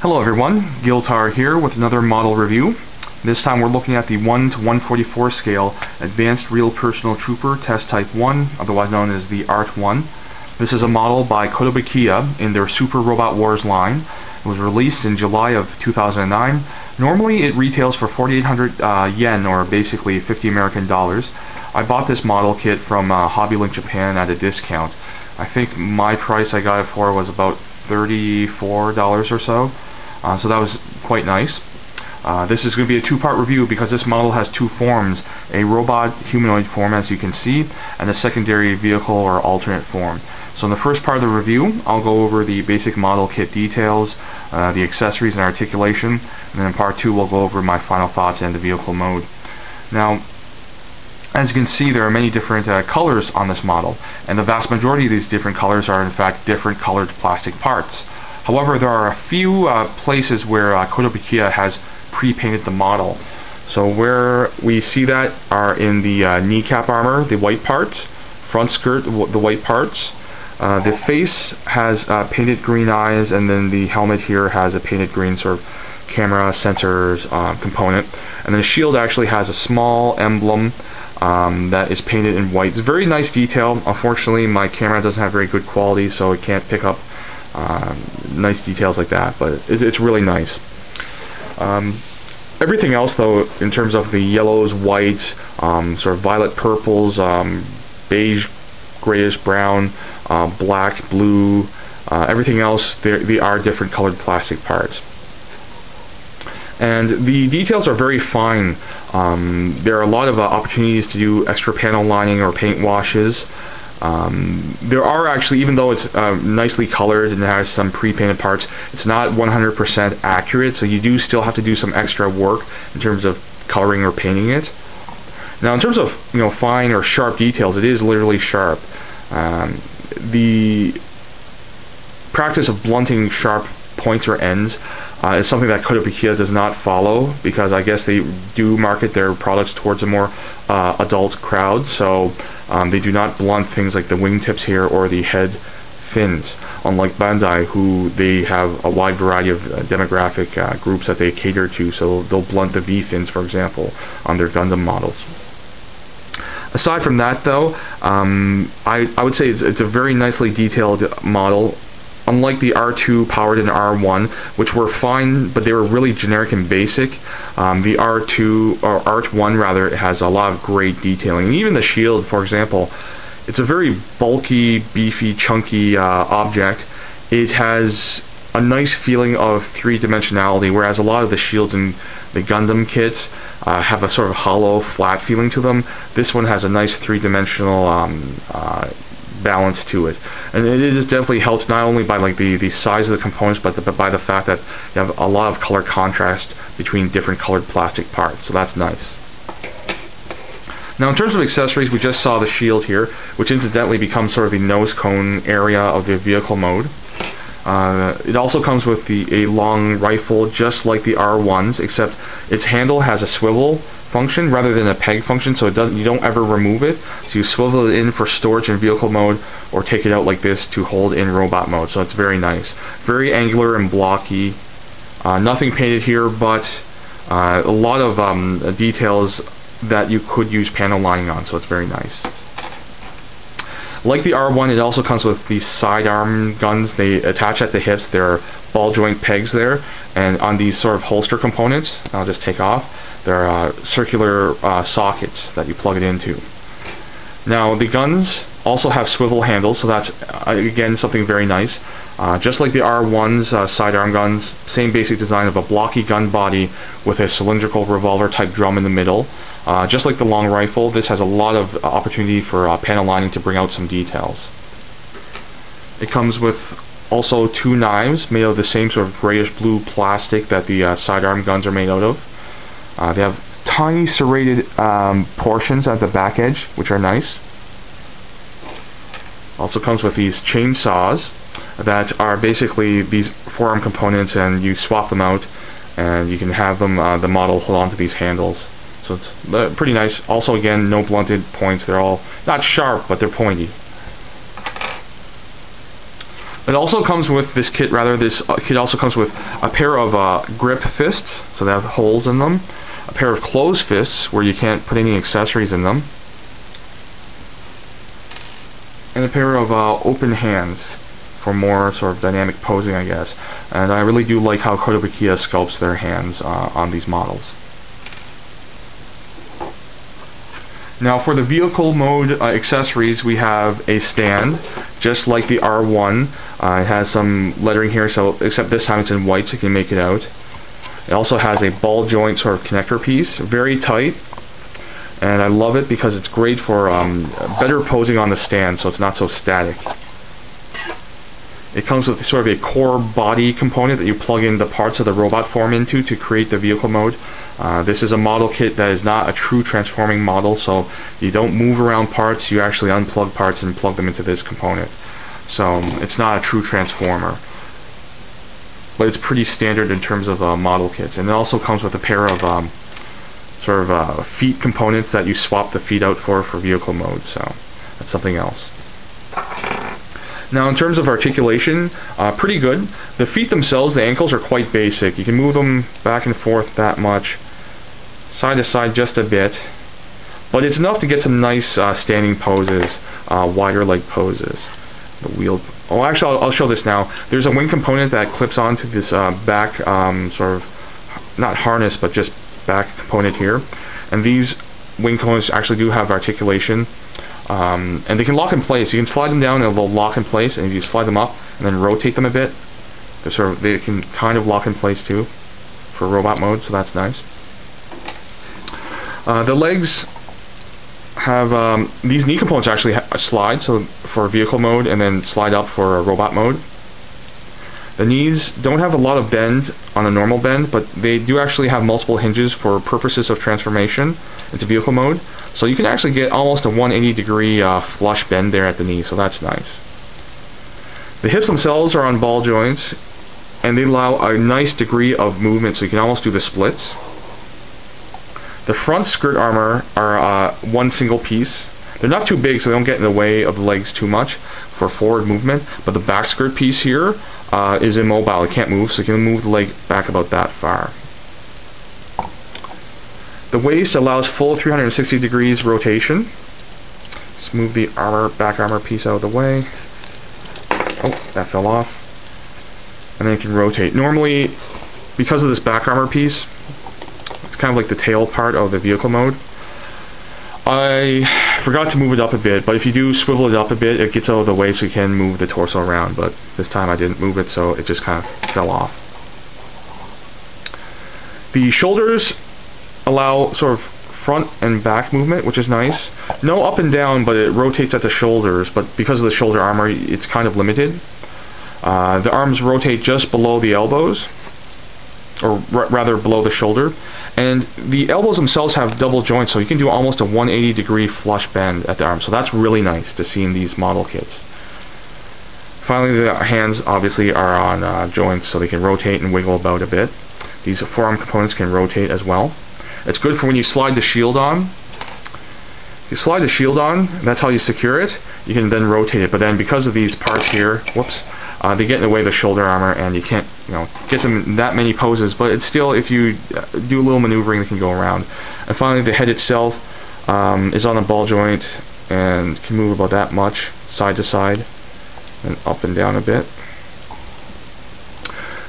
Hello everyone, Giltar here with another model review. This time we're looking at the 1 to 144 scale Advanced Real Personal Trooper Test Type 1, otherwise known as the ART-1. This is a model by Kotobukiya in their Super Robot Wars line. It was released in July of 2009. Normally it retails for 4,800 yen, or basically 50 American dollars. I bought this model kit from HobbyLink Japan at a discount. I think my price I got it for was about $34 or so. So that was quite nice. This is going to be a two-part review because this model has two forms, a robot humanoid form as you can see, and a secondary vehicle or alternate form. So in the first part of the review, I'll go over the basic model kit details, the accessories and articulation, and then in part two we'll go over my final thoughts and the vehicle mode. Now, as you can see, there are many different colors on this model, and the vast majority of these different colors are in fact different colored plastic parts. However, there are a few places where Kotobukiya has pre-painted the model. So where we see that are in the kneecap armor, the white parts, front skirt, the white parts. The face has painted green eyes, and then the helmet here has a painted green sort of camera sensors component. And then the shield actually has a small emblem that is painted in white. It's a very nice detail. Unfortunately, my camera doesn't have very good quality, so it can't pick up nice details like that, but it's really nice. Everything else, though, in terms of the yellows, whites, sort of violet purples, beige, grayish brown, black, blue, everything else, they are different colored plastic parts. And the details are very fine. There are a lot of opportunities to do extra panel lining or paint washes. There are actually, even though it's nicely colored and has some pre-painted parts, it's not 100% accurate, so you do still have to do some extra work in terms of coloring or painting it. Now, in terms of fine or sharp details, it is literally sharp. The practice of blunting sharp points or ends is something that Kotobukiya does not follow, because I guess they do market their products towards a more adult crowd, so they do not blunt things like the wingtips here or the head fins, unlike Bandai, who they have a wide variety of demographic groups that they cater to, so they'll blunt the V-fins, for example, on their Gundam models. Aside from that, though, I would say it's a very nicely detailed model. Unlike the R2 powered and R1, which were fine, but they were really generic and basic, the R2, or ART-1 rather, has a lot of great detailing. And even the shield, for example, it's a very bulky, beefy, chunky object. It has a nice feeling of three-dimensionality, whereas a lot of the shields in the Gundam kits have a sort of hollow, flat feeling to them. This one has a nice three-dimensional balance to it, and it is definitely helped not only by the size of the components, but by the fact that you have a lot of color contrast between different colored plastic parts, so that's nice. Now, in terms of accessories, we just saw the shield here, which incidentally becomes sort of the nose cone area of the vehicle mode. It also comes with a long rifle, just like the R1's, except its handle has a swivel function rather than a peg function, so you don't ever remove it. So you swivel it in for storage in vehicle mode, or take it out like this to hold in robot mode. So it's very nice, very angular and blocky. Nothing painted here, but a lot of details that you could use panel lining on. So it's very nice. Like the R1, it also comes with these sidearm guns. They attach at the hips. There are ball joint pegs there, and on these sort of holster components, I'll just take off, there are circular sockets that you plug it into. Now, the guns also have swivel handles, so that's again something very nice. Just like the R1's sidearm guns, same basic design of a blocky gun body with a cylindrical revolver type drum in the middle. Just like the long rifle, this has a lot of opportunity for panel lining to bring out some details. It comes with also two knives made of the same sort of grayish blue plastic that the sidearm guns are made out of. They have tiny serrated portions at the back edge, which are nice. Also comes with these chainsaws that are basically these forearm components, and you swap them out, and you can have them the model hold on to these handles. So it's pretty nice. Also, again, no blunted points. They're all not sharp, but they're pointy. It also comes with this kit, this kit also comes with a pair of grip fists, so they have holes in them, a pair of closed fists where you can't put any accessories in them, and a pair of open hands for more sort of dynamic posing, I guess. And I really do like how Kotobukiya sculpts their hands on these models. Now for the vehicle mode accessories, we have a stand, just like the R1. It has some lettering here, so except this time it's in white, so you can make it out. It also has a ball joint sort of connector piece, very tight, and I love it because it's great for better posing on the stand, so it's not so static. It comes with sort of a core body component that you plug in the parts of the robot form into to create the vehicle mode. This is a model kit that is not a true transforming model, so you don't move around parts, you actually unplug parts and plug them into this component. So it's not a true transformer. But it's pretty standard in terms of model kits. And it also comes with a pair of feet components that you swap the feet out for vehicle mode, so that's something else. Now in terms of articulation, pretty good. The feet themselves, the ankles, are quite basic. You can move them back and forth that much, side to side just a bit, but it's enough to get some nice standing poses, wider leg poses. The wheel. Oh, actually, I'll show this now. There's a wing component that clips onto this back sort of, not harness, but just back component here. And these wing components actually do have articulation. And they can lock in place. You can slide them down and they'll lock in place, and if you slide them up and then rotate them a bit, they can kind of lock in place too for robot mode, so that's nice. The legs have these knee components actually slide, so for vehicle mode, and then slide up for robot mode. The knees don't have a lot of bend on a normal bend, but they do actually have multiple hinges for purposes of transformation into vehicle mode. So you can actually get almost a 180-degree flush bend there at the knee, so that's nice. The hips themselves are on ball joints, and they allow a nice degree of movement, so you can almost do the splits. The front skirt armor are one single piece. They're not too big, so they don't get in the way of the legs too much for forward movement, but the back skirt piece here is immobile. It can't move, so you can move the leg back about that far. The waist allows full 360 degrees rotation. Just move the back armor piece out of the way. Oh, that fell off. And then you can rotate. Normally, because of this back armor piece, it's kind of like the tail part of the vehicle mode. I forgot to move it up a bit, but if you do swivel it up a bit, it gets out of the way so you can move the torso around, but this time I didn't move it, so it just kind of fell off. The shoulders allow sort of front and back movement, which is nice. No up and down, but it rotates at the shoulders, but because of the shoulder armor, it's kind of limited. The arms rotate just below the elbows, or rather below the shoulder, and the elbows themselves have double joints, so you can do almost a 180-degree flush bend at the arm, so that's really nice to see in these model kits. Finally, the hands obviously are on joints, so they can rotate and wiggle about a bit. These forearm components can rotate as well. It's good for when you slide the shield on. If you slide the shield on, that's how you secure it. You can then rotate it, but then because of these parts here, whoops, they get in the way of the shoulder armor, and you can't, get them in that many poses. But it's still, if you do a little maneuvering, they can go around. And finally, the head itself is on a ball joint and can move about that much, side to side, and up and down a bit.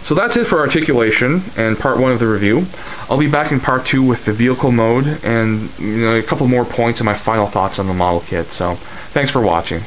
So that's it for articulation and part 1 of the review. I'll be back in part 2 with the vehicle mode and a couple more points and my final thoughts on the model kit. So thanks for watching.